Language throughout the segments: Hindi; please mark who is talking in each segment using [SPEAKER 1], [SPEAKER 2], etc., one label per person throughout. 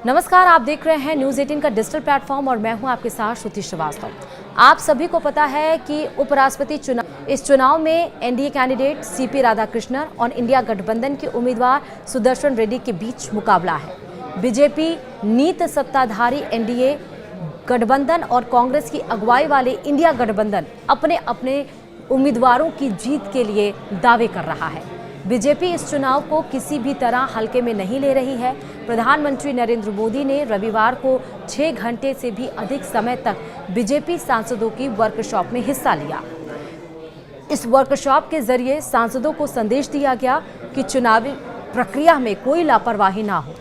[SPEAKER 1] नमस्कार, आप देख रहे हैं न्यूज़ 18 का डिजिटल प्लेटफॉर्म और मैं हूं आपके साथ श्रुति श्रीवास्तव। आप सभी को पता है कि उपराष्ट्रपति इस चुनाव में एनडीए कैंडिडेट सीपी राधाकृष्णन और इंडिया गठबंधन के उम्मीदवार सुदर्शन रेड्डी के बीच मुकाबला है। बीजेपी नीत सत्ताधारी एनडीए गठबंधन और कांग्रेस की अगुवाई वाले इंडिया गठबंधन अपने अपने उम्मीदवारों की जीत के लिए दावे कर रहा है। बीजेपी इस चुनाव को किसी भी तरह हल्के में नहीं ले रही है। प्रधानमंत्री नरेंद्र मोदी ने रविवार को 6 घंटे से भी अधिक समय तक बीजेपी सांसदों की वर्कशॉप में हिस्सा लिया। इस वर्कशॉप के जरिए सांसदों को संदेश दिया गया कि चुनावी प्रक्रिया में कोई लापरवाही ना हो।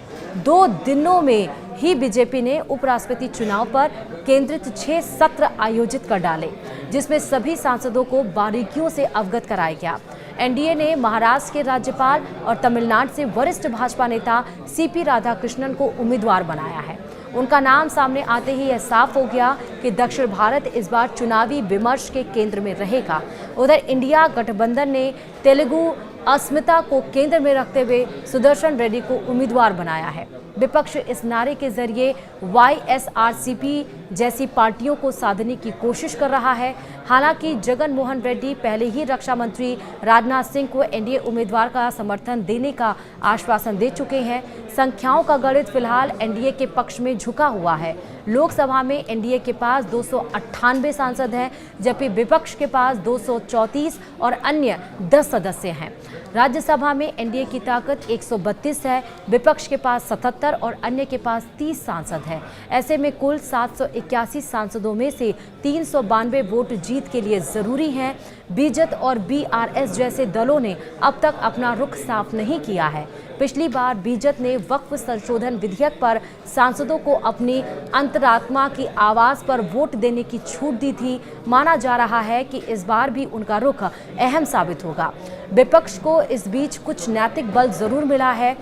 [SPEAKER 1] 2 दिनों में ही बीजेपी ने उपराष्ट्रपति चुनाव पर केंद्रित 6 सत्र आयोजित कर डाले, जिसमें सभी सांसदों को बारीकियों से अवगत कराया गया। एनडीए ने महाराष्ट्र के राज्यपाल और तमिलनाडु से वरिष्ठ भाजपा नेता सीपी राधाकृष्णन को उम्मीदवार बनाया है। उनका नाम सामने आते ही यह साफ हो गया कि दक्षिण भारत इस बार चुनावी विमर्श के केंद्र में रहेगा। उधर इंडिया गठबंधन ने तेलुगु अस्मिता को केंद्र में रखते हुए सुदर्शन रेड्डी को उम्मीदवार बनाया है। विपक्ष इस नारे के जरिए वाईएसआरसीपी जैसी पार्टियों को साधने की कोशिश कर रहा है। हालांकि जगन मोहन रेड्डी पहले ही रक्षा मंत्री राजनाथ सिंह को एनडीए उम्मीदवार का समर्थन देने का आश्वासन दे चुके हैं। संख्याओं का गणित फिलहाल एनडीए के पक्ष में झुका हुआ है। लोकसभा में एनडीए के पास 298 सांसद हैं, जबकि विपक्ष के पास 234 और अन्य 10 सदस्य हैं। राज्यसभा में एनडीए की ताकत 132 है, विपक्ष के पास 77 और अन्य के पास 30 सांसद हैं। ऐसे में कुल 781 सांसदों में से 392 वोट जीत के लिए जरूरी हैं। बीजेपी और बीआरएस जैसे दलों ने अब तक अपना रुख साफ नहीं किया है। पिछली बार बीजेपी ने वक्फ संशोधन विधेयक पर सांसदों को अपनी अंतरात्मा की आवाज पर वोट देने की छूट दी थी। माना जा रहा है कि इस बार भी उनका रुख अहम साबित होगा। विपक्ष को इस बीच कुछ नैतिक बल जरूर मिला है।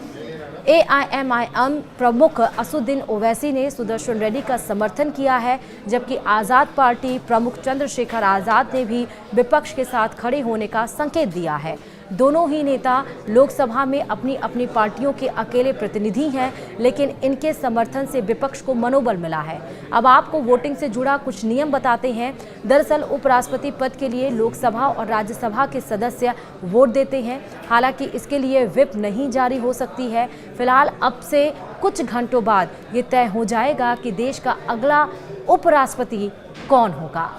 [SPEAKER 1] एआईएमआईएम प्रमुख असदुद्दीन ओवैसी ने सुदर्शन रेड्डी का समर्थन किया है, जबकि आज़ाद पार्टी प्रमुख चंद्रशेखर आज़ाद ने भी विपक्ष के साथ खड़े होने का संकेत दिया है। दोनों ही नेता लोकसभा में अपनी अपनी पार्टियों के अकेले प्रतिनिधि हैं, लेकिन इनके समर्थन से विपक्ष को मनोबल मिला है। अब आपको वोटिंग से जुड़ा कुछ नियम बताते हैं। दरअसल उपराष्ट्रपति पद के लिए लोकसभा और राज्यसभा के सदस्य वोट देते हैं। हालांकि इसके लिए व्हिप नहीं जारी हो सकती है। फिलहाल अब से कुछ घंटों बाद ये तय हो जाएगा कि देश का अगला उपराष्ट्रपति कौन होगा।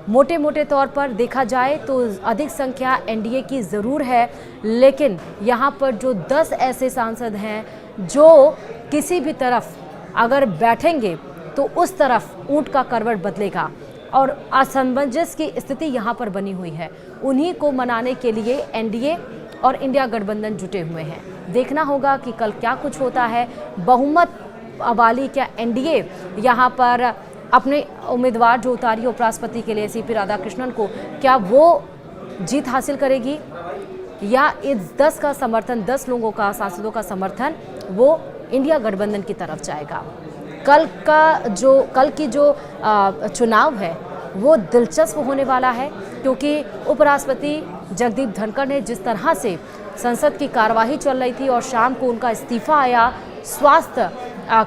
[SPEAKER 1] मोटे मोटे तौर पर देखा जाए तो अधिक संख्या एनडीए की ज़रूर है, लेकिन यहाँ पर जो 10 ऐसे सांसद हैं जो किसी भी तरफ अगर बैठेंगे तो उस तरफ ऊंट का करवट बदलेगा और असमंजस की स्थिति यहाँ पर बनी हुई है। उन्हीं को मनाने के लिए एनडीए और इंडिया गठबंधन जुटे हुए हैं। देखना होगा कि कल क्या कुछ होता है। बहुमत वाली क्या एनडीए यहाँ पर अपने उम्मीदवार जो उतारी उपराष्ट्रपति के लिए सीपी राधाकृष्णन को, क्या वो जीत हासिल करेगी या इस 10 का समर्थन, 10 लोगों का, सांसदों का समर्थन वो इंडिया गठबंधन की तरफ जाएगा। कल की जो चुनाव है वो दिलचस्प होने वाला है, क्योंकि उपराष्ट्रपति जगदीप धनखड़ ने जिस तरह से संसद की कार्यवाही चल रही थी और शाम को उनका इस्तीफा आया स्वास्थ्य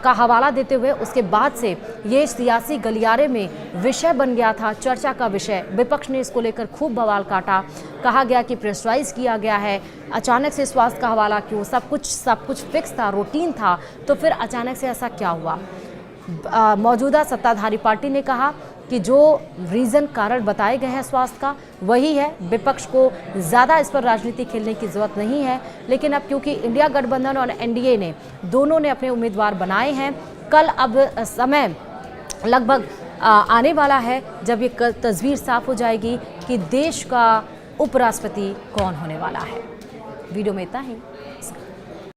[SPEAKER 1] का हवाला देते हुए, उसके बाद से ये सियासी गलियारे में विषय बन गया था, चर्चा का विषय। विपक्ष ने इसको लेकर खूब बवाल काटा। कहा गया कि प्रेशराइज किया गया है, अचानक से स्वास्थ्य का हवाला क्यों, सब कुछ फिक्स था, रूटीन था, तो फिर अचानक से ऐसा क्या हुआ। मौजूदा सत्ताधारी पार्टी ने कहा कि जो रीज़न कारण बताए गए हैं स्वास्थ्य का वही है। विपक्ष को ज़्यादा इस पर राजनीति खेलने की ज़रूरत नहीं है। लेकिन अब क्योंकि इंडिया गठबंधन और एनडीए ने दोनों ने अपने उम्मीदवार बनाए हैं, कल अब समय लगभग आने वाला है जब ये तस्वीर साफ हो जाएगी कि देश का उपराष्ट्रपति कौन होने वाला है। वीडियो में इतना ही।